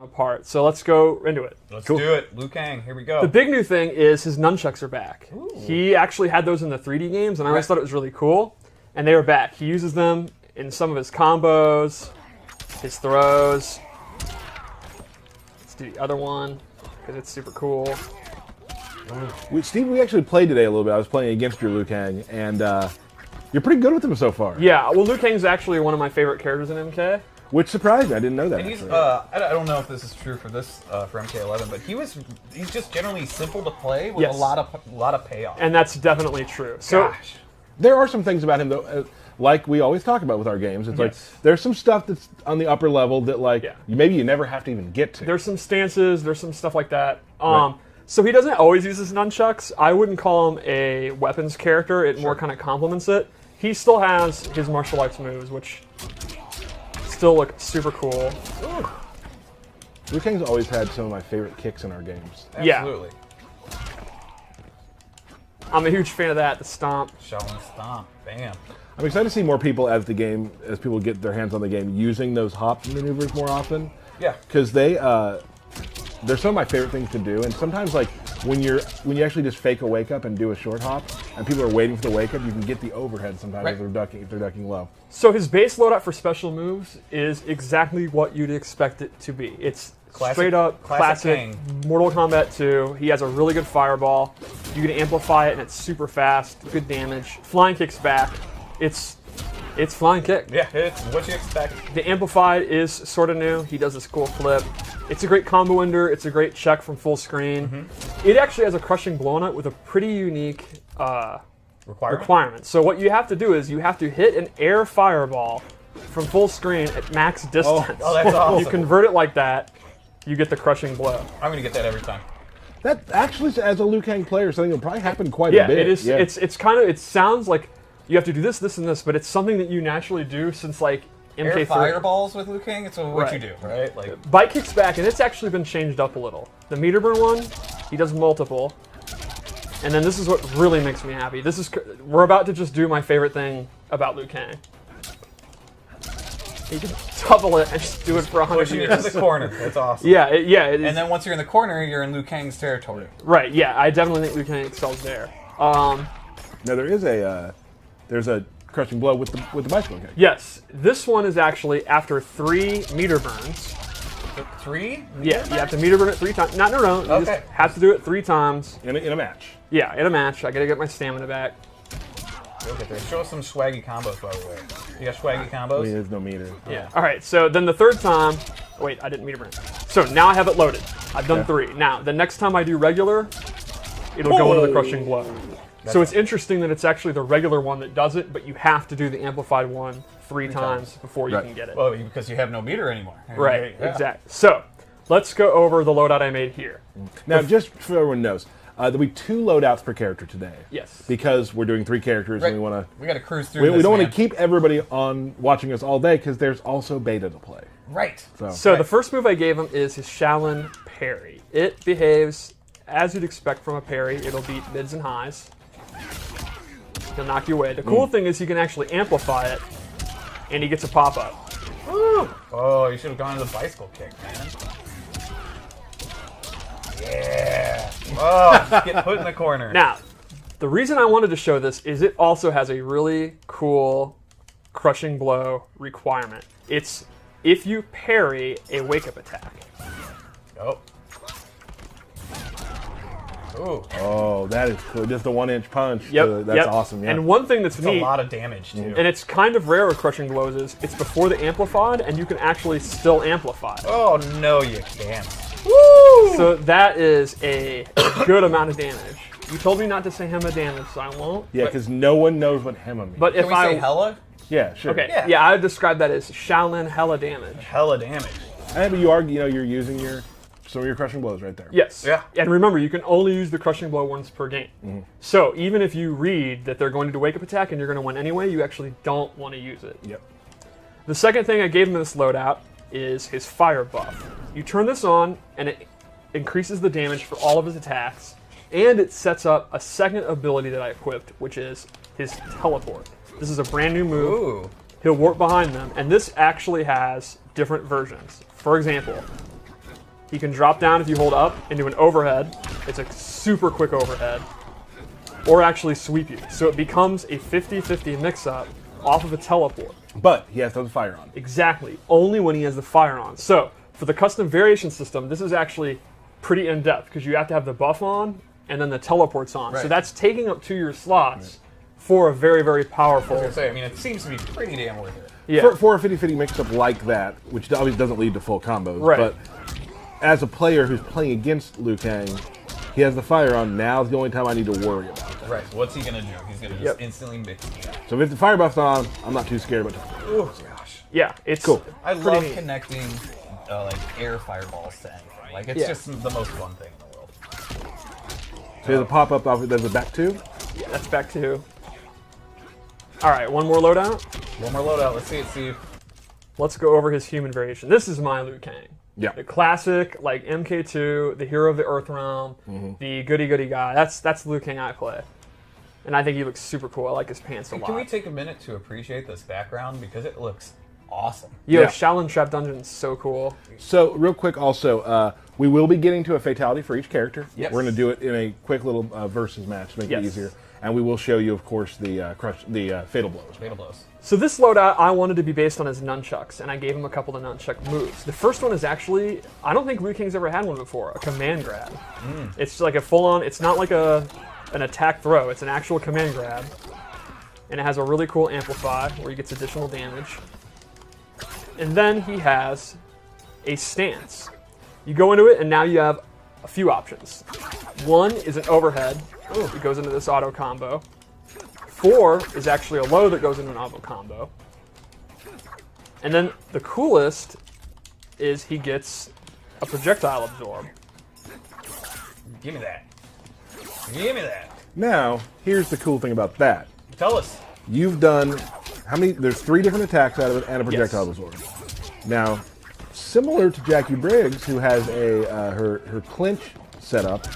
apart. So let's go into it. Let's do it. Liu Kang, here we go. The big new thing is his nunchucks are back. Ooh. He actually had those in the 3D games, and I always thought it was really cool. And they were back. He uses them in some of his combos, his throws. Let's do the other one, because it's super cool. Steve, we actually played today a little bit. I was playing against your Liu Kang, and you're pretty good with him so far. Yeah, well, Liu Kang's actually one of my favorite characters in MK. Which surprised me. I didn't know that. And he's, I don't know if this is true for this for MK11, but he's just generally simple to play with a lot of payoff. And that's definitely true. So, Gosh. There are some things about him, though, like we always talk about with our games. It's like there's some stuff that's on the upper level that maybe you never have to even get to. There's some stances, there's some stuff like that. So he doesn't always use his nunchucks. I wouldn't call him a weapons character. It more kind of complements it. He still has his martial arts moves, which still look super cool. Ooh. Liu Kang's always had some of my favorite kicks in our games. Absolutely. I'm a huge fan of that, the stomp. Shaolin stomp. Bam. I'm excited to see more people as people get their hands on the game, using those hop maneuvers more often. Yeah. Because they're some of my favorite things to do, and sometimes like when you actually just fake a wake up and do a short hop, and people are waiting for the wake up, you can get the overhead sometimes if they're ducking low. So his base loadout for special moves is exactly what you'd expect it to be. It's straight up classic Mortal Kombat 2. He has a really good fireball. You can amplify it, and it's super fast, good damage. Flying kick's back. It's flying kick. Yeah, it's what you expect. The amplified is sort of new. He does this cool flip. It's a great combo ender. It's a great check from full screen. It actually has a crushing blow on it with a pretty unique requirement. So what you have to do is you have to hit an air fireball from full screen at max distance. Oh, that's awesome. You convert it like that, you get the crushing blow. I'm going to get that every time. That actually, as a Liu Kang player, something will probably happen quite a bit. It is. Yeah, it's kind of. It sounds like you have to do this, this, and this, but it's something that you naturally do since like MK3. Air fireballs with Liu Kang. It's what you do, right? Like bite kicks back, and it's actually been changed up a little. The meter burn one, he does multiple, and then this is what really makes me happy. We're about to just do my favorite thing about Liu Kang. You can double it and just do it for 100 pushing years. you to the corner. That's awesome. Yeah, it is. And then once you're in the corner, you're in Liu Kang's territory. Right. Yeah, I definitely think Liu Kang excels there. Now there is there's a crushing blow with the bicycle kick. Yes, this one is actually after 3 meter burns. 3? Yeah, you have to meter burn it 3 times. No. You just have to do it 3 times. In a match. Yeah, in a match. I gotta get my stamina back. Look at this. Show us some swaggy combos, by the way. You got swaggy combos? I mean, there's no meter. Yeah. All right, so then the 3rd time... Wait, I didn't meter burn. So now I have it loaded. I've done 3. Now, the next time I do regular, it'll go into the crushing blow. So it's interesting that it's actually the regular one that does it, but you have to do the amplified one 3 times before you can get it. Well, because you have no meter anymore. Right, exactly. So let's go over the loadout I made here. Now, just so everyone knows, there'll be 2 loadouts per character today. Yes. Because we're doing 3 characters and we got to cruise through this, we don't want to keep everybody on watching us all day because there's also beta to play. Right. So the first move I gave him is his Shaolin parry. It behaves as you'd expect from a parry. It'll beat mids and highs. He'll knock you away. The cool thing is he can actually amplify it, and he gets a pop-up. Oh, you should have gone to the bicycle kick, man. Yeah. Oh, just get put in the corner. Now, the reason I wanted to show this is it also has a really cool crushing blow requirement. It's if you parry a wake-up attack. Oh. Ooh. Oh, that is cool. Just a 1-inch punch. Yep. That's awesome. Yeah. And one thing that's neat, a lot of damage too. and it's kind of rare with crushing blows, is it's before the amplified, and you can actually still amplify. Oh no, you can't. Woo! So that is a good amount of damage. You told me not to say Hema damage, so I won't. Yeah, because no one knows what Hema means. But Can we say hella? Yeah, sure. Okay. Yeah, I would describe that as Shaolin hella damage. Hella damage. But you're using some of your crushing blows right there. Yes. Yeah. And remember, you can only use the crushing blow once per game. So even if you read that they're going to do wake up attack and you're going to win anyway, you actually don't want to use it. Yep. The second thing I gave him in this loadout is his fire buff. You turn this on, and it increases the damage for all of his attacks, and it sets up a second ability that I equipped, which is his teleport. This is a brand new move. Ooh. He'll warp behind them, and this actually has different versions. For example, He can drop down if you hold up into an overhead. It's a super quick overhead. Or actually sweep you. So it becomes a 50-50 mix-up off of a teleport. But he has to have the fire on. Exactly. Only when he has the fire on. So for the custom variation system, this is actually pretty in-depth because you have to have the buff on and then the teleport's on. Right. So that's taking up 2 of your slots for a very, very powerful... I was going to say, I mean, it seems to be pretty damn worth it. Yeah. For a 50-50 mix-up like that, which obviously doesn't lead to full combos, right. But as a player who's playing against Liu Kang, he has the fire on. Now's the only time I need to worry about that. Right. So what's he going to do? He's going to just instantly mix it. So if the fire buff's on, I'm not too scared about it. Oh, gosh. Yeah, it's cool. I love connecting like air fireballs to anything. Like, it's just the most fun thing in the world. So there's a pop-up off it. There's a back 2? Yeah, that's back 2. All right, one more loadout. One more loadout. Let's see it, Steve. Let's go over his human variation. This is my Liu Kang. Yeah. The classic, like MK2, the hero of the Earth Realm, the goody-goody guy. That's the Liu Kang I play. And I think he looks super cool. I like his pants a lot. Can we take a minute to appreciate this background? Because it looks awesome. Yo, Shaolin Trap Dungeon is so cool. So, real quick also, we will be getting to a fatality for each character. Yes. We're going to do it in a quick little versus match to make it easier. And we will show you, of course, the Fatal Blows. Fatal Blows. So this loadout I wanted to be based on his nunchucks, and I gave him a couple of nunchuck moves. The first one is actually, I don't think Liu Kang's ever had one before, a command grab. It's like a full-on, it's not like an attack throw, it's an actual command grab. And it has a really cool amplify where he gets additional damage. And then he has a stance. You go into it, and now you have a few options. One is an overhead. It goes into this auto combo. 4 is actually a low that goes into an auto combo. And then the coolest is he gets a projectile absorb. Give me that. Give me that. Now, here's the cool thing about that. Tell us. You've done, how many, there's 3 different attacks out of it and a projectile absorb. Now, similar to Jackie Briggs, who has her clinch set up,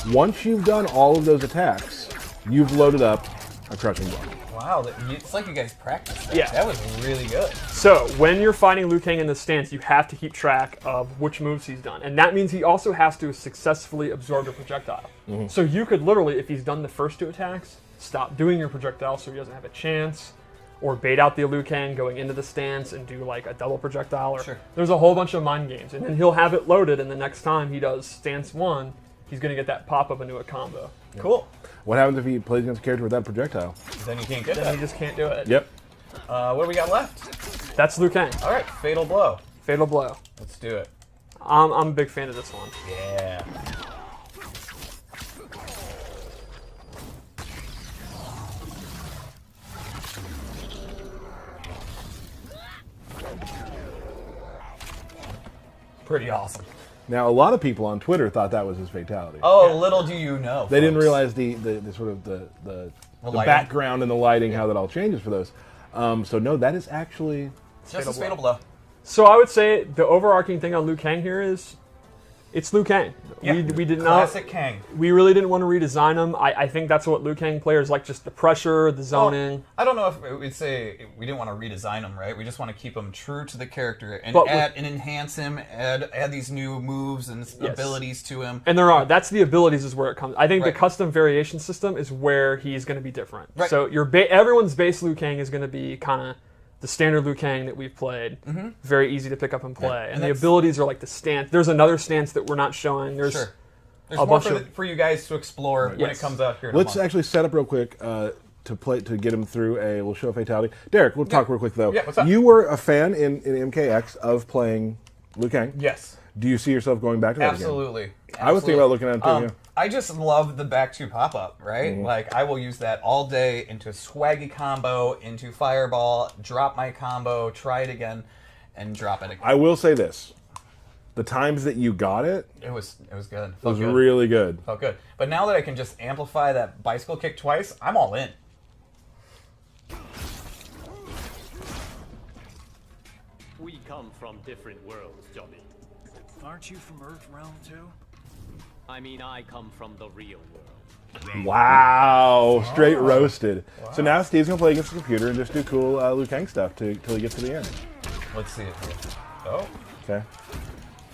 once you've done all of those attacks, you've loaded up a crushing blow. Wow, it's like you guys practiced that. Yeah. That was really good. So, when you're fighting Liu Kang in this stance, you have to keep track of which moves he's done. And that means he also has to successfully absorb a projectile. So you could literally, if he's done the first 2 attacks, stop doing your projectile so he doesn't have a chance, or bait out the Liu Kang going into the stance and do like a double projectile. Or there's a whole bunch of mind games. And then he'll have it loaded, and the next time he does stance 1, he's going to get that pop-up into a combo. Cool. What happens if he plays against a character with that projectile? Then you can't get Then that. he just can't do it. Yep. What do we got left? That's Liu Kang. All right, Fatal Blow. Fatal Blow. Let's do it. I'm a big fan of this one. Yeah. Pretty awesome. Now, a lot of people on Twitter thought that was his fatality. Oh, little do you know. They didn't realize the sort of the background and the lighting, how that all changes for those. So no, that is actually just a Fatal Blow. So I would say the overarching thing on Liu Kang here is it's Liu Kang. Yeah. We did Classic not. Kang. We really didn't want to redesign him. I think that's what Liu Kang players like, just the pressure, the zoning. Well, I don't know if we'd say we didn't want to redesign him, right? We just want to keep him true to the character and enhance him, add these new moves and abilities to him. And there are. That's the abilities is where it comes. I think the custom variation system is where he's going to be different. Right. So everyone's base Liu Kang is going to be kind of the standard Liu Kang that we've played. Very easy to pick up and play. And the abilities are like the stance. There's another stance that we're not showing. There's There's more for you guys to explore when it comes out here. Let's actually set up real quick to get him through we'll show a fatality. Derek, we'll talk real quick though. Yeah, what's up? You were a fan in MKX of playing Liu Kang. Yes. Do you see yourself going back to that again? Absolutely. I was thinking about looking at it too. Yeah. I just love the back 2 pop-up, right? Like, I will use that all day into swaggy combo, into fireball, drop my combo, try it again, and drop it again. I will say this. The times that you got it, it was good. It was really good. Felt good. But now that I can just amplify that bicycle kick twice, I'm all in. We come from different worlds, Johnny. Aren't you from Earth Realm too? I mean, I come from the real world. Wow, straight roasted. Wow. So now Steve's gonna play against the computer and just do cool Liu Kang stuff till he gets to the end. Let's see it here. Oh. Okay.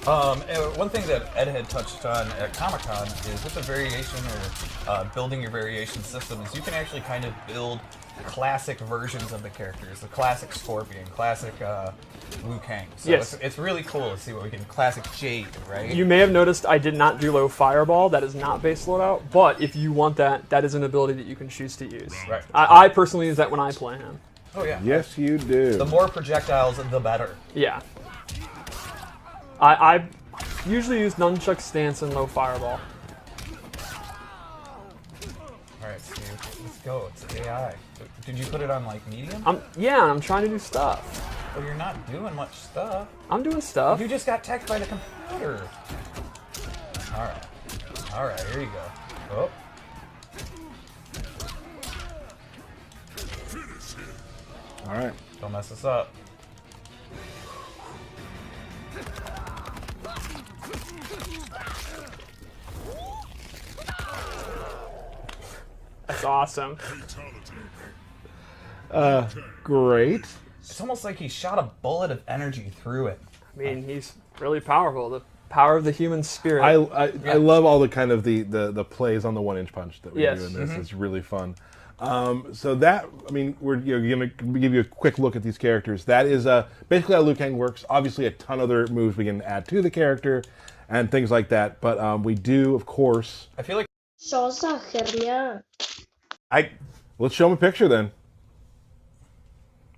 One thing that Ed had touched on at Comic-Con is with the variation or building your variation system is you can actually kind of build classic versions of the characters. The classic Scorpion, classic Liu Kang. So Yes. it's really cool to see what we can. Classic Jade, right? You may have noticed I did not do low fireball. That is not base loadout. But if you want that, that is an ability that you can choose to use. Right. I personally use that when I play him. Oh yeah. Yes, you do. The more projectiles, the better. Yeah. I usually use nunchuck stance and low fireball. All right, Steve. Let's go. It's AI. Did you put it on like medium? I'm trying to do stuff. Well, you're not doing much stuff. I'm doing stuff. You just got teched by the computer. All right. All right. Here you go. Oh. All right. Don't mess us up. That's awesome. Great. It's almost like he shot a bullet of energy through it. I mean, he's really powerful. The power of the human spirit. I love all the kind of the plays on the 1-inch punch that we Yes. do in this. It's really fun. So that, I mean, we're going to give you a quick look at these characters. That is basically how Liu Kang works. Obviously, a ton of other moves we can add to the character and things like that. But we do, of course. I feel like Let's show him a picture then.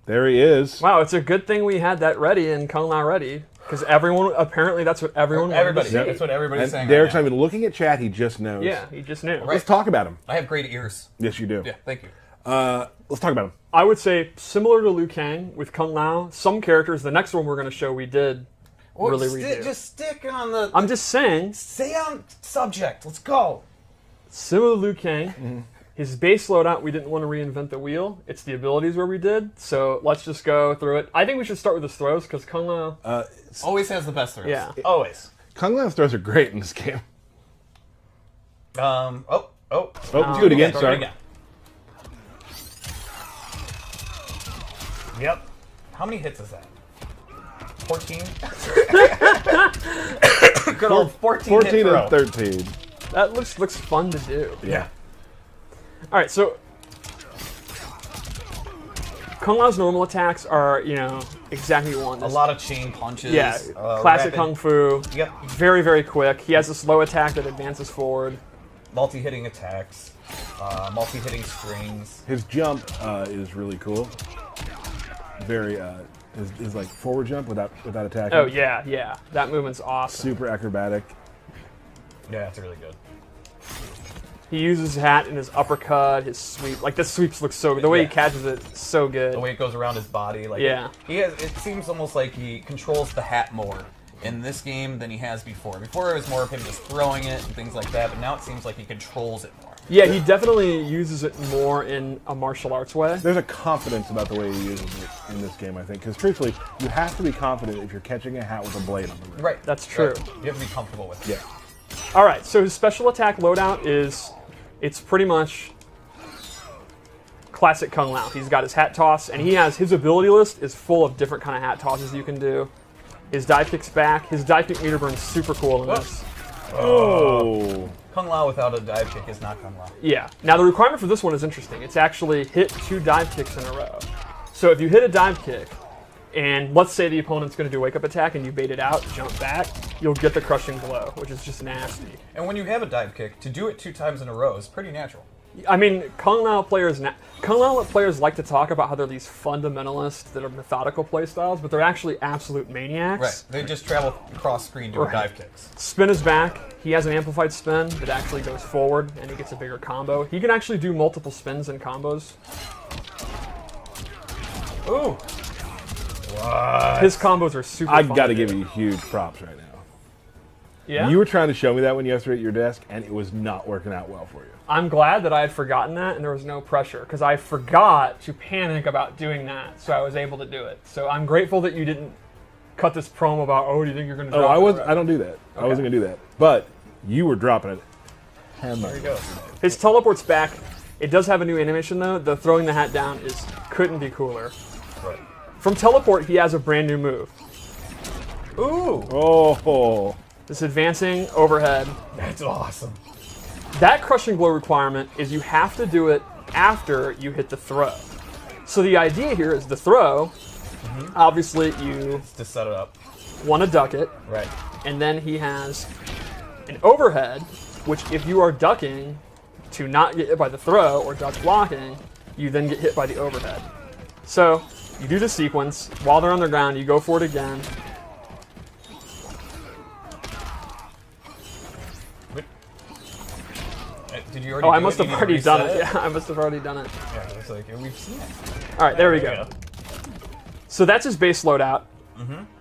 There he is. Wow, it's a good thing we had that ready and Kung Lao ready. Because apparently that's what everyone wanted everybody. to see. That's what everybody's And saying. Derek's right not even looking at chat. He just knows. Yeah, he just knew. Right. Let's talk about him. now. I have great ears. Yes, you do. Yeah, thank you. Let's talk about him. I would say similar to Liu Kang with Kung Lao, some characters, the next one we're going to show we did Well, really redo. just stick on the. I'm just saying, Stay on subject. Let's go. similar to Liu Kang, his base loadout, we didn't want to reinvent the wheel. It's the abilities where we did. So let's just go through it. I think we should start with his throws because Kung Lao... Always has the best throws. Yeah. Always. Kung Lao's throws are great in this game. Oh, let's do it again. Start Sorry. again. Yep. How many hits is that? 14? Good old 14 14 hit throw. and 13. That looks fun to do. Yeah. All right, so Kung Lao's normal attacks are, exactly what you want. A lot of chain punches. Yeah, classic rapid- Kung Fu. Yep. Very, very quick. He has this low attack that advances forward. Multi-hitting attacks. Multi-hitting strings. His jump is really cool. Very, his like forward jump without attacking. Oh, yeah. That movement's awesome. Super acrobatic. Yeah, it's really good. He uses his hat and his uppercut, his sweep. Like, this sweeps looks so good. The way he Yeah. catches it, so good. The way it goes around his body. Like Yeah. It seems almost like he controls the hat more in this game than he has before. Before it was more of him just throwing it and things like that, but now it seems like he controls it more. Yeah, he definitely uses it more in a martial arts way. There's a confidence about the way he uses it in this game, I think. Because truthfully, you have to be confident if you're catching a hat with a blade on the rim. Right. That's true. Right. You have to be comfortable with it. Yeah. All right, so his special attack loadout it's pretty much classic Kung Lao. He's got his hat toss, and his ability list is full of different kind of hat tosses you can do. His dive kick's back. His dive kick meter burn's super cool in this. Oh. Kung Lao without a dive kick is not Kung Lao. Yeah. Now, the requirement for this one is interesting. It's actually hit 2 dive kicks in a row. So if you hit a dive kick, and let's say the opponent's going to do a wake-up attack and you bait it out, jump back, you'll get the crushing blow, which is just nasty. And when you have a dive kick, to do it 2 times in a row is pretty natural. I mean, Kung Lao players like to talk about how they're these fundamentalists that are methodical playstyles, but they're actually absolute maniacs. Right. They just travel across screen doing dive kicks. Spin is back. He has an amplified spin that actually goes forward, and he gets a bigger combo. He can actually do multiple spins and combos. Ooh. What? His combos are super I've fun got to do. give you huge props right now. Yeah? You were trying to show me that when you yesterday at your desk, and it was not working out well for you. I'm glad that I had forgotten that and there was no pressure, because I forgot to panic about doing that, so I was able to do it. So I'm grateful that you didn't cut this promo about, do you think you're going to drop it? I don't do that. I wasn't going to do that. But you were dropping it. There you go. His teleport's back. It does have a new animation, though. The throwing the hat down couldn't be cooler. Right. From teleport, he has a brand new move. Ooh! Oh. This advancing overhead. That's awesome. That crushing blow requirement is you have to do it after you hit the throw. So the idea here is the throw, obviously you To set it up. want to duck it, Right. and then he has an overhead, which if you are ducking to not get hit by the throw or duck blocking, you then get hit by the overhead. So you do the sequence. While they're on the ground, you go for it again. Did you already Oh, I do must it? have You need to already done it. reset Yeah, I must have already done it. Yeah, it's like, we've seen it. All right, there we There go. we go. So that's his base loadout.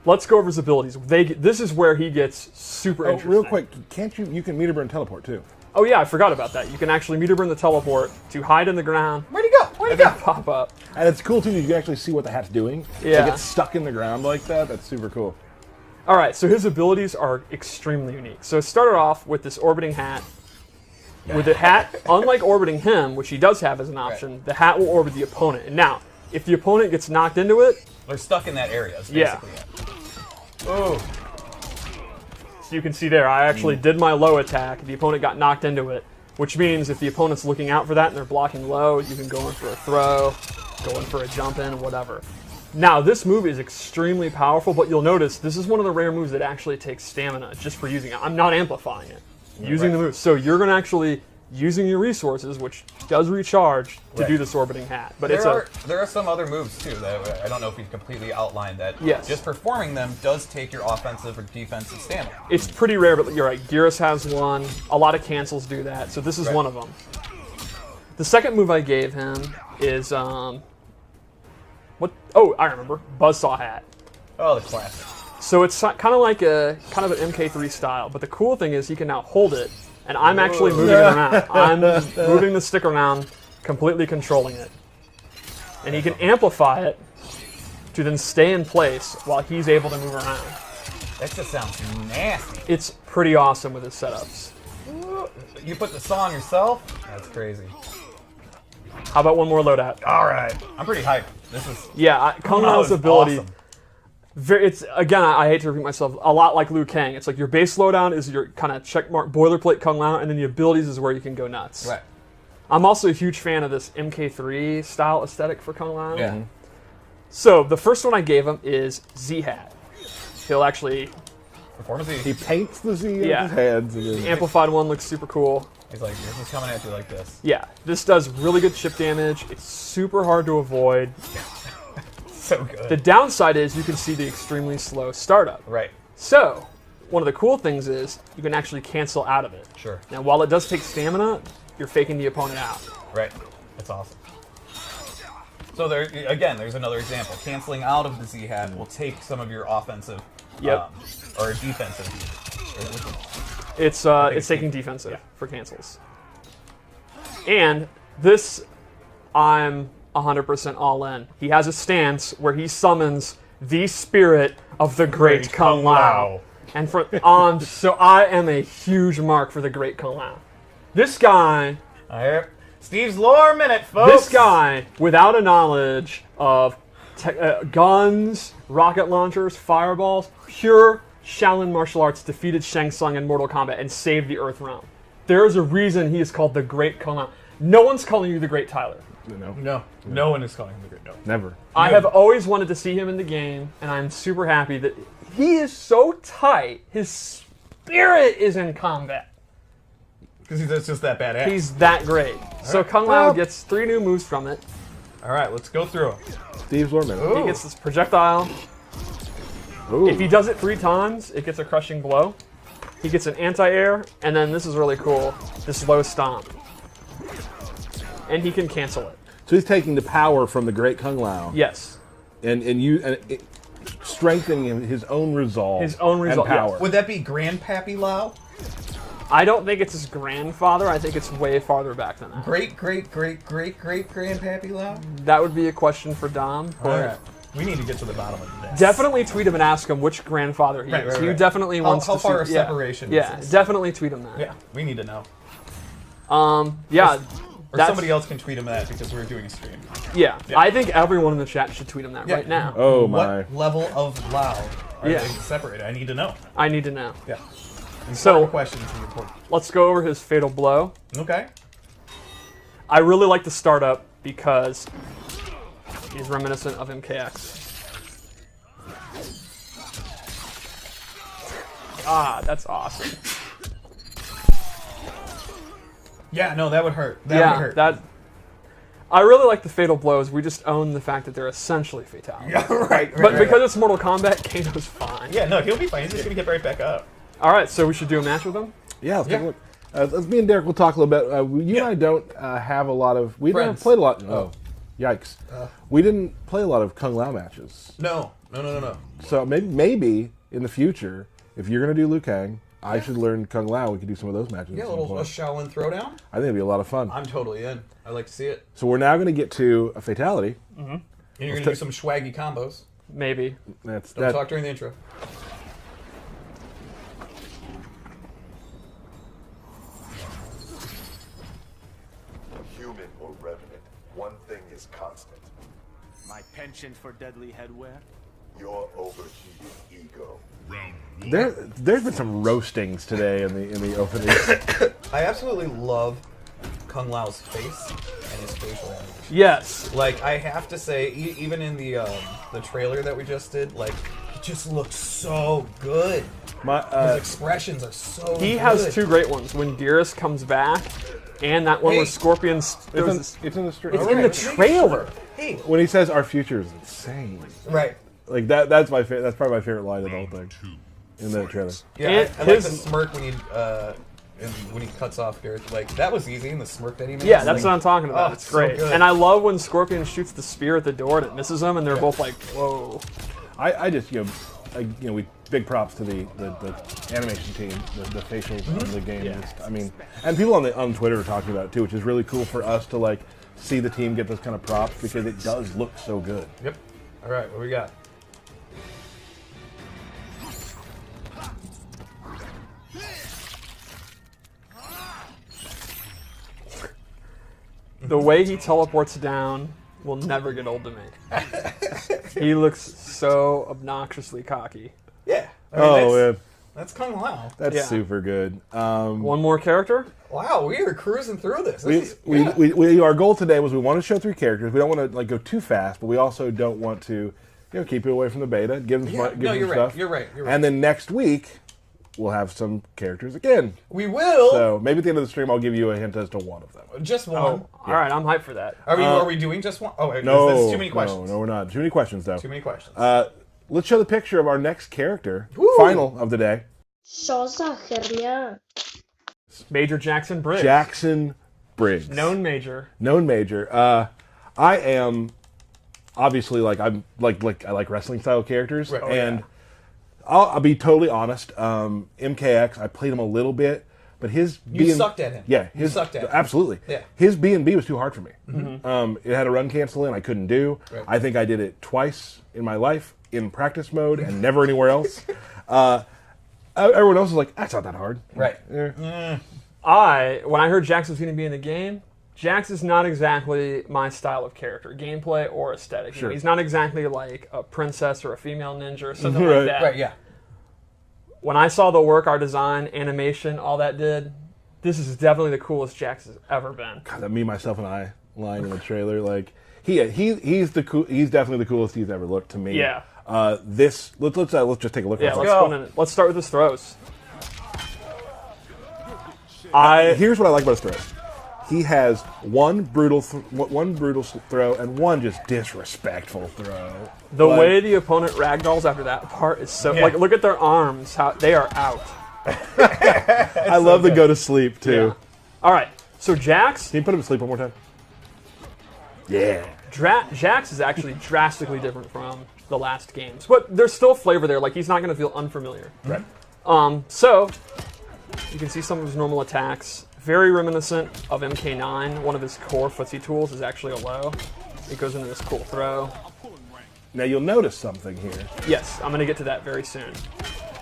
Let's go over his abilities. This is where he gets super interesting. Real quick, can't you can meter burn teleport too? Oh yeah, I forgot about that. You can actually meter burn the teleport to hide in the ground Where'd he go? Where'd and he then go? pop up. And it's cool too that you can actually see what the hat's doing. Yeah. It gets stuck in the ground like that. That's super cool. All right, so his abilities are extremely unique. So it started off with this orbiting hat. With the hat, unlike orbiting him, which he does have as an option, the hat will orbit the opponent. And now, if the opponent gets knocked into it, They're stuck in that area. Is Yeah. basically it. Oh. so you can see there, I actually did my low attack. The opponent got knocked into it, which means if the opponent's looking out for that and they're blocking low, you can go in for a throw, go in for a jump in, whatever. Now, this move is extremely powerful, but you'll notice this is one of the rare moves that actually takes stamina just for using it. I'm not amplifying it. Using the move. So you're going to actually using your resources, which does recharge, to do this orbiting hat. But There are some other moves too that I don't know if we've completely outlined that. Yes. Just performing them does take your offensive or defensive stamina. it's pretty rare, but you're right. Geras has one. A lot of cancels do that. So this is Right. one of them. The second move I gave him is what? Oh, I remember. Buzzsaw hat. Oh, the classic. So it's kind of like an MK3 style, but the cool thing is he can now hold it, and I'm actually moving it around. I'm moving the stick around, completely controlling it. And he can amplify it to then stay in place while he's able to move around. That just sounds nasty. It's pretty awesome with his setups. You put the song yourself? That's crazy. How about one more loadout? All right. I'm pretty hyped. This is Yeah, Kung that Lao's was ability. awesome. It's again, I hate to repeat myself, a lot like Liu Kang. It's like your base loadown is your kind of checkmark boilerplate Kung Lao, and then the abilities is where you can go nuts. Right. I'm also a huge fan of this MK3 style aesthetic for Kung Lao. Yeah. So the first one I gave him is Z-Hat. He'll actually Performance He E. paints the Z Yeah. on his hands. And the then, amplified one looks super cool. He's like, this is coming at you like this. Yeah, this does really good chip damage. It's super hard to avoid. So good. The downside is you can see the extremely slow startup. Right. So one of the cool things is you can actually cancel out of it. Sure. Now, while it does take stamina, you're faking the opponent out. Right. That's awesome. So there again, there's another example. Canceling out of the Z-Hat will take some of your offensive Yep. or defensive. It's taking defensive for cancels. And this, I'm 100% all in. He has a stance where he summons the spirit of the great Kung Lao. And so I am a huge mark for the great Kung Lao. This guy, Steve's lore minute, folks. this guy, without a knowledge of guns, rocket launchers, fireballs, pure Shaolin martial arts defeated Shang Tsung in Mortal Kombat and saved the Earth realm. There is a reason he is called the Great Kung Lao. No one's calling you the Great Tyler. No one is calling him the great. No. never. I have always wanted to see him in the game, and I'm super happy that he is so tight. His spirit is in combat. Because he's just that badass. He's that great. So Kung Lao gets 3 new moves from it. All right, let's go through them. Steve's lore minute. He gets this projectile. Ooh. If he does it 3 times, it gets a crushing blow. He gets an anti-air, and then this is really cool, this low stomp. And he can cancel it. So he's taking the power from the great Kung Lao Yes. and strengthening his own resolve. His own resolve, and power. yes. Would that be Grandpappy Lao? I don't think it's his grandfather. I think it's way farther back than that. Great Grandpappy Lao? That would be a question for Dom. All right. We need to get to the bottom of this. Definitely tweet him and ask him which grandfather he Right, is. right, He right. definitely wants How to far see. a separation is Yeah, this? definitely tweet him that. Yeah, we need to know. Yeah. Or that's- somebody else can tweet him that because we're doing a stream. Yeah, I think everyone in the chat should tweet him that right now. Oh my. What level of Lao Are Yeah. they separated? I need to know. I need to know. Yeah. So- questions are important. Let's go over his Fatal Blow. Okay. I really like the startup because he's reminiscent of MKX. God, that's awesome. Yeah, no, that would hurt. That would hurt. that. I really like the Fatal Blows. We just own the fact that they're essentially fatalities. Yeah, right. But because it's Mortal Kombat, Kano's fine. Yeah, no, he'll be fine. He's just gonna get right back up. All right, so we should do a match with him. Yeah, let's take a look. Let's me and Derek will talk a little bit. You and I don't have a lot of. We haven't Friends. played a lot. Oh, yikes! We didn't play a lot of Kung Lao matches. No. So maybe in the future, if you're gonna do Liu Kang, I should learn Kung Lao. We could do some of those matches. Yeah, at a some little point. Shaolin throwdown. I think it'd be a lot of fun. I'm totally in. I like to see it. So we're now going to get to a fatality. And you're gonna do some swaggy combos. Maybe. Don't Don't talk during the intro. Human or revenant, one thing is constant. My penchant for deadly headwear? Your overheated ego. There's been some roastings today in the opening. I absolutely love Kung Lao's face and his facial animation. Yes. Like, I have to say, even in the trailer that we just did, like, it just looked so good. His expressions are so good. He has two great ones. When Geras comes back, and that one where Scorpion's... It's in the stream. It's in the trailer. Hey. When he says our future is insane. Right. Like that's my that's probably my favorite line of the whole thing in the trailer. Yeah, And I like the his- smirk when he cuts off Gareth. Like, that was easy, and the smirk that he made. Yeah, that's what I'm talking about. Oh, it's so great. good. And I love when Scorpion shoots the spear at the door and it misses them, and they're both like, whoa. I just we big props to the animation team, the facials of the game. Yeah. I mean, and people on Twitter are talking about it too, which is really cool for us to like see the team get those kind of props because it does look so good. Yep. All right, what we got? The way he teleports down will never get old to me. He looks so obnoxiously cocky. Yeah. I mean, Man, that's Kung Lao. that's Yeah. super good. One more character? Wow, we are cruising through this. Our goal today was we want to show 3 characters. We don't want to like go too fast, but we also don't want to keep it away from the beta. Give them give them you're right. stuff. You're right. And then next week we'll have some characters again. We will. So maybe at the end of the stream I'll give you a hint as to one of them. Just one. All right, I'm hyped for that. Are we doing just one? Oh, wait, No, that's too many questions. No, we're not. Too many questions though. Too many questions. Let's show the picture of our next character, Woo! final of the day. Cosa hernia. Major Jackson Briggs. Jackson Briggs. Known Major. Known Major. I am obviously I like wrestling style characters, Right. Oh, and I'll be totally honest. MKX, I played him a little bit, but his You sucked at him. Yeah, You sucked at him. absolutely. Yeah. His B&B was too hard for me. It had a run cancel in I couldn't do. Right. I think I did it twice in my life in practice mode and never anywhere else. Everyone else was like, that's not that hard. Right. Yeah. When I heard Jax was going to be in the game, Jax is not exactly my style of character, gameplay or aesthetic. You know, Sure. he's not exactly like a princess or a female ninja or something Right. like that. Right. Yeah. When I saw the work, our design, animation, all that did, this is definitely the coolest Jax has ever been. God, that me, myself, and I line in the trailer, like he's definitely the coolest he's ever looked to me. Yeah. Let's just take a look. Yeah, at let's this. go. Let's start with his throws. Here's what I like about his throws. He has one brutal throw and one just disrespectful throw. The way the opponent ragdolls after that part is so like look at their arms, how they are out. I love the go to sleep too. All right, so Jax. Can you put him to sleep one more time? Yeah. Jax is actually drastically different from the last games, but there's still flavor there. Like he's not going to feel unfamiliar. Right. So you can see some of his normal attacks. Very reminiscent of MK9. One of his core footsie tools is actually a low. It goes into this cool throw. Now you'll notice something here. Yes, I'm going to get to that very soon.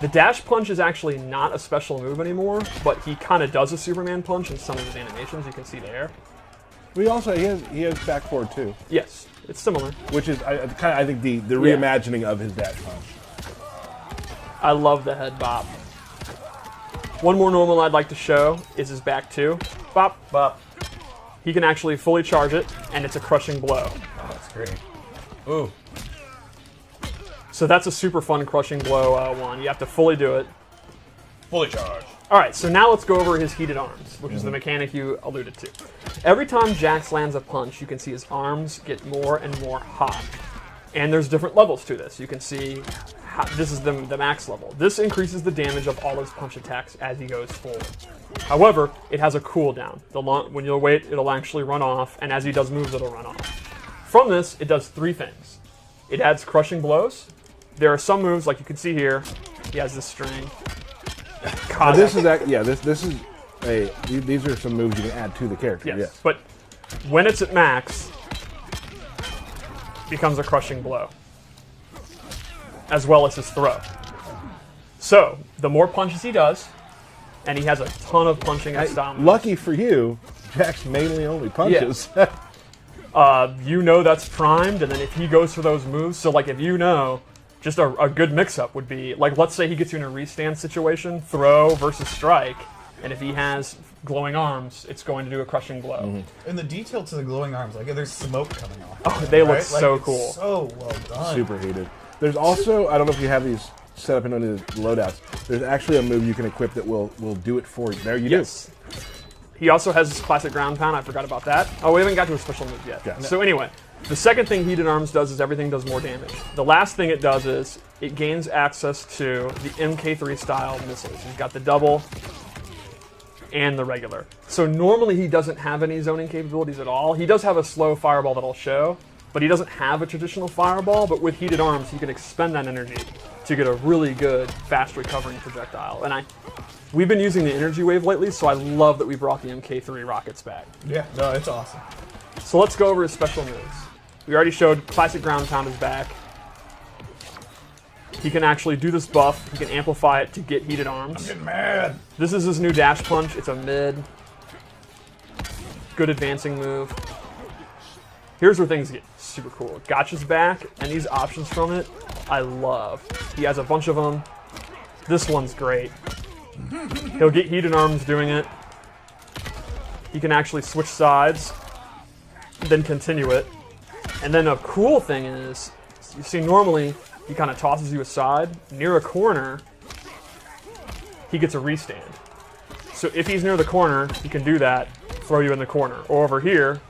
The dash punch is actually not a special move anymore, but he kind of does a Superman punch in some of his animations. You can see there. We also he has back forward too, Yes, it's similar. which is I think the reimagining of his dash punch. I love the head bop. One more normal I'd like to show is his back two. Bop, bop. He can actually fully charge it, and it's a crushing blow. Oh, that's great. Ooh. So that's a super fun crushing blow one. You have to fully do it. Fully charged. All right, so now let's go over his heated arms, which is the mechanic you alluded to. Every time Jax lands a punch, you can see his arms get more and more hot. And there's different levels to this. You can see this is the max level. This increases the damage of all his punch attacks as he goes forward. However, it has a cooldown. When you'll wait, it'll actually run off, and as he does moves, it'll run off. From this, it does three things. It adds crushing blows. There are some moves, like you can see here, he has this string. God, this is these are some moves you can add to the character. Yes. But when it's at max, it becomes a crushing blow, as well as his throw. So the more punches he does, and he has a ton of punching and style moves. Lucky for you, Jax mainly only punches. Yeah. You know that's primed, and then if he goes for those moves, so like if you know, just a good mix-up would be, like let's say he gets you in a restand situation, throw versus strike, and if he has glowing arms, it's going to do a crushing blow. Mm-hmm. And the detail to the glowing arms, like there's smoke coming off. Oh, they look so cool. So well done. Super heated. There's also, I don't know if you have these set up in any of the loadouts, there's actually a move you can equip that will do it for you. There you do. He also has his classic ground pound. I forgot about that. Oh, we haven't got to a special move yet. Yeah. So anyway, the second thing Heated Arms does is everything does more damage. The last thing it does is it gains access to the MK3 style missiles. He's got the double and the regular. So normally he doesn't have any zoning capabilities at all. He does have a slow fireball that'll show, but he doesn't have a traditional fireball. But with Heated Arms, he can expend that energy to get a really good, fast recovering projectile. And we've been using the energy wave lately, so I love that we brought the MK3 rockets back. Yeah, no, it's awesome. So let's go over his special moves. We already showed classic ground pound is back. He can actually do this buff. He can amplify it to get Heated Arms. I'm getting mad. This is his new dash punch. It's a mid. Good advancing move. Here's where things get super cool. Gotcha's back, and these options from it, I love. He has a bunch of them. This one's great. He'll get Heated Arms doing it. He can actually switch sides, then continue it. And then a cool thing is, you see normally he kind of tosses you aside. Near a corner, he gets a restand. So if he's near the corner, he can do that, throw you in the corner. Or over here,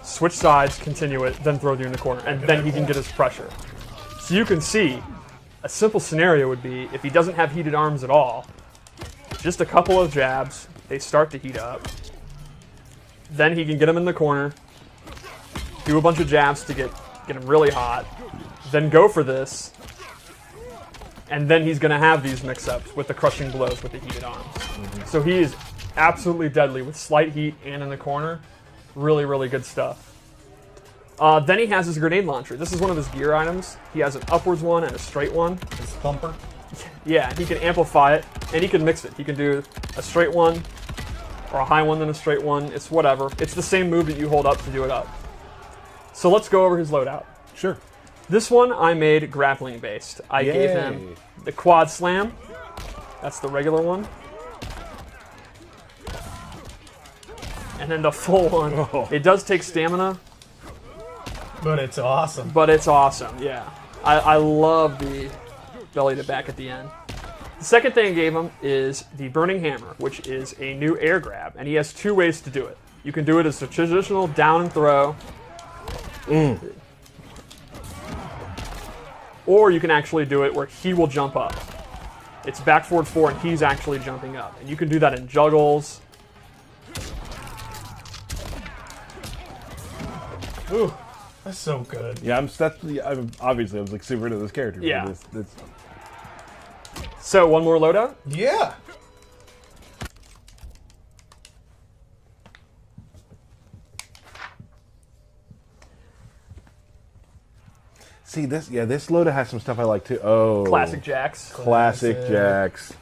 switch sides, continue it, then throw you in the corner. And then he can get his pressure. So you can see, a simple scenario would be, if he doesn't have Heated Arms at all, just a couple of jabs, they start to heat up. Then he can get him in the corner, do a bunch of jabs to get him really hot, then go for this, and then he's going to have these mix-ups with the crushing blows with the Heated Arms. So he is absolutely deadly with slight heat and in the corner. Really, really good stuff. Then he has his grenade launcher. This is one of his gear items. He has an upwards one and a straight one. His thumper. Yeah, he can amplify it, and he can mix it. He can do a straight one, or a high one then a straight one. It's whatever. It's the same move that you hold up to do it up. So let's go over his loadout. Sure. This one I made grappling based. I gave him the quad slam. That's the regular one. And then the full one. Oh. It does take stamina. But it's awesome. But it's awesome, yeah. I love the belly to back at the end. The second thing I gave him is the Burning Hammer, which is a new air grab. And he has two ways to do it. You can do it as a traditional down and throw. Or you can actually do it where he will jump up. It's back forward 4 and he's actually jumping up. And you can do that in juggles. Ooh, that's so good. Yeah, obviously I was like super into this character. Yeah. So one more loadout? Yeah. See this loadout has some stuff I like too. Oh, Classic Jax. Classic Jax.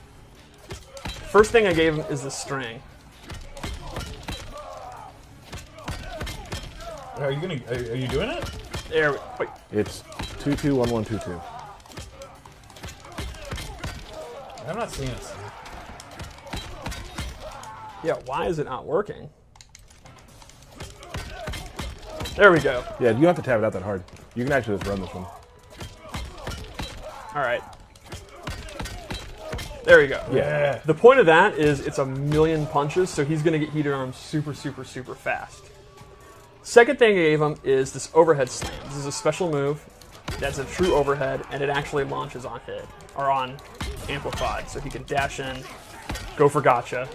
First thing I gave him is the string. Are you doing it? There. Wait. It's 221122. I'm not seeing it. Yeah, why is it not working? There we go. Yeah, you don't have to tap it out that hard. You can actually just run this one. All right. There we go. Yeah. The point of that is it's a million punches, so he's going to get heated arms super, super, super fast. Second thing I gave him is this overhead slam. This is a special move that's a true overhead, and it actually launches on hit, or on amplified, so he can dash in, go for gotcha.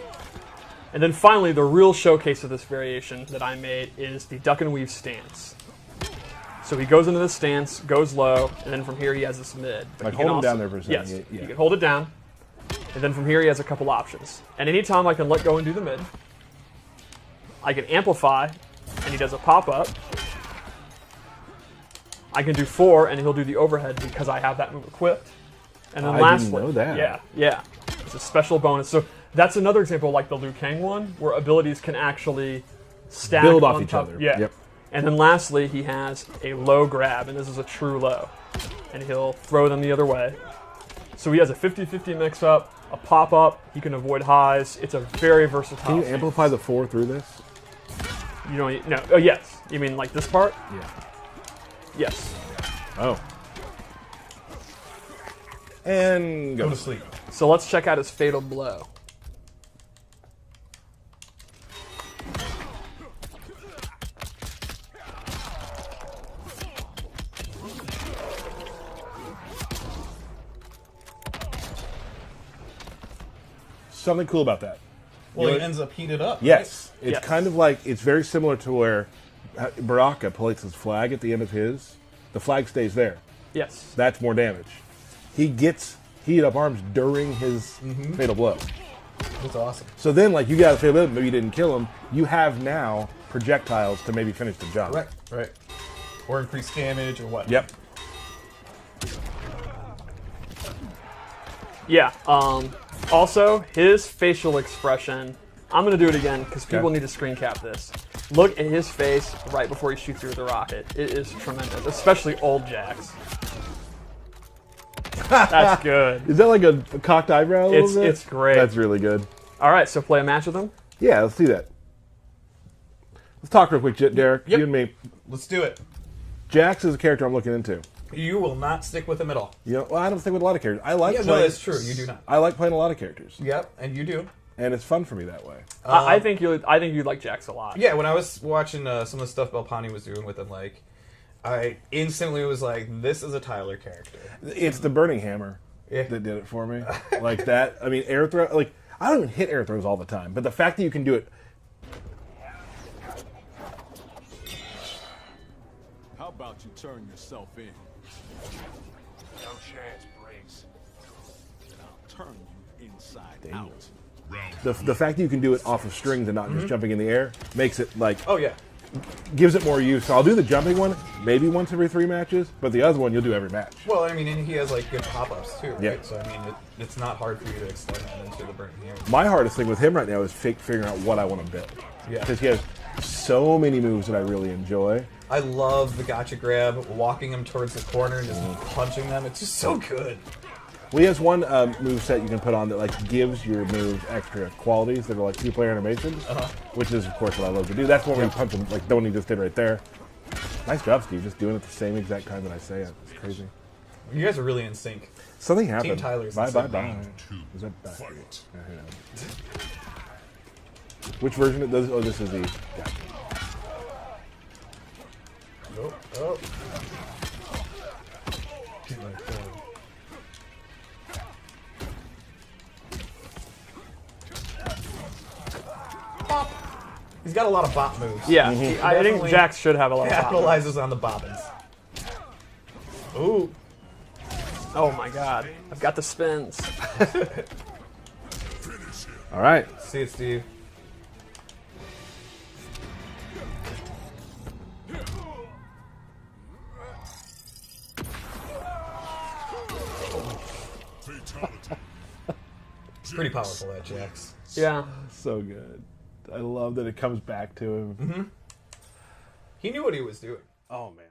And then finally, the real showcase of this variation that I made is the duck and weave stance. So he goes into this stance, goes low, and then from here he has this mid. But Like he can hold him also- down there for a second. Yes, Yeah. he can hold it down. And then from here he has a couple options. And anytime I can let go and do the mid, I can amplify, and he does a pop-up. I can do 4, and he'll do the overhead because I have that move equipped. And then I lastly, didn't know that. yeah. It's a special bonus. So that's another example like the Liu Kang one, where abilities can actually stack Build off on each top. other. Yeah. Yep. And then lastly, he has a low grab, and this is a true low. And he'll throw them the other way. So he has a 50-50 mix-up, a pop-up, he can avoid highs. It's a very versatile Can you stance. amplify the 4 through this? You don't, no, oh yes. You mean like this part? Yeah. Yes. Oh. And Go go. to sleep. So let's check out his fatal blow. Something cool about that. Well, You it know, ends up heated up. Yes. It's Yes. kind of like, it's very similar to where Baraka plates his flag at the end of his. The flag stays there. Yes. That's more damage. He gets heated up arms during his fatal blow. That's awesome. So then, like, you got a fatal blow, maybe you didn't kill him. You have now projectiles to maybe finish the job. Right. Or increase damage or what. Yep. Yeah. Also, his facial expression. I'm going to do it again because people need to screen cap this. Look at his face right before he shoots you with the rocket. It is tremendous, especially old Jax. That's good. Is that like a cocked eyebrow? A little bit? It's great. That's really good. All right, so play a match with him. Yeah, let's do that. Let's talk real quick, Derek. Yep. You and me. Let's do it. Jax is a character I'm looking into. You will not stick with him at all. You know, well, I don't think with a lot of characters. I like Yeah, playing. no, that's true. You do not. I like playing a lot of characters, Yep, and you do. and it's fun for me that way. I think you'd like Jax a lot. Yeah, when I was watching some of the stuff Belpani was doing with him, like, I instantly was like, this is a Tyler character. It's the Burning Hammer Yeah. that did it for me. Like that. I mean, air throw. Like, I don't even hit air throws all the time, but the fact that you can do it. How about you turn yourself in? No chance, Briggs. And I'll turn you inside out. The fact that you can do it off of strings and not just jumping in the air makes it like Oh, yeah. gives it more use. So I'll do the jumping one maybe once every 3 matches, but the other one you'll do every match. Well, I mean, and he has, like, good pop-ups, too, right? Yeah. So, I mean, it's not hard for you to extend that into the Burning Hammer. My hardest thing with him right now is figuring out what I want to build. Yeah. Because he has so many moves that I really enjoy. I love the gotcha grab, walking him towards the corner and just punching them. It's just so good. Well, he has one move set you can put on that like gives your moves extra qualities that are like 2-player animations, which is of course what I love to do. That's when we punch him, like the one he just did right there. Nice job, Steve. Just doing it the same exact time that I say it. It's crazy. You guys are really in sync. Something happened. Tyler's Bye, bye, insane. bye. Is that back? Yeah, hang on. Which version of this? Oh, this is the. Gotcha. Oh. Bop. He's got a lot of bop moves. Yeah, I think Definitely Jax should have a lot of power. Capitalizes on the bobbins. Ooh. Oh my god, I've got the spins. All right. See it, Steve. Pretty powerful, that Jax. Yeah. So good. I love that it comes back to him. He knew what he was doing. Oh man.